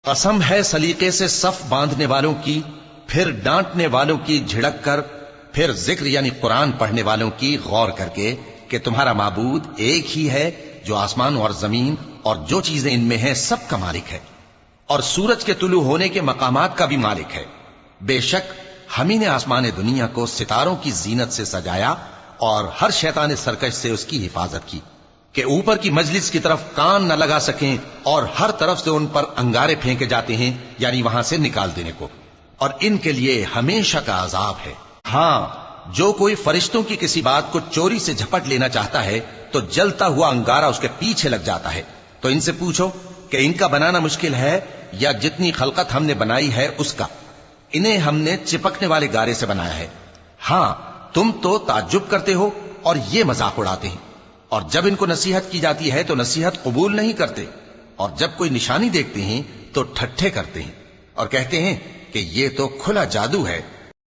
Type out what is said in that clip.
قسم ہے سلیقے سے صف باندھنے والوں کی، پھر ڈانٹنے والوں کی جھڑک کر، پھر ذکر یعنی قرآن پڑھنے والوں کی غور کر کے کہ تمہارا معبود ایک ہی ہے جو آسمان اور زمین اور جو چیزیں ان میں ہیں سب کا مالک ہے، اور سورج کے طلوع ہونے کے مقامات کا بھی مالک ہے۔ بے شک ہم ہی نے آسمان دنیا کو ستاروں کی زینت سے سجایا اور ہر شیطان سرکش سے اس کی حفاظت کی کہ اوپر کی مجلس کی طرف کان نہ لگا سکیں، اور ہر طرف سے ان پر انگارے پھینکے جاتے ہیں یعنی وہاں سے نکال دینے کو، اور ان کے لیے ہمیشہ کا عذاب ہے۔ ہاں، جو کوئی فرشتوں کی کسی بات کو چوری سے جھپٹ لینا چاہتا ہے تو جلتا ہوا انگارہ اس کے پیچھے لگ جاتا ہے۔ تو ان سے پوچھو کہ ان کا بنانا مشکل ہے یا جتنی خلقت ہم نے بنائی ہے اس کا؟ انہیں ہم نے چپکنے والے گارے سے بنایا ہے۔ ہاں، تم تو تعجب کرتے ہو اور یہ مذاق اڑاتے ہیں، اور جب ان کو نصیحت کی جاتی ہے تو نصیحت قبول نہیں کرتے، اور جب کوئی نشانی دیکھتے ہیں تو ٹھٹھے کرتے ہیں اور کہتے ہیں کہ یہ تو کھلا جادو ہے۔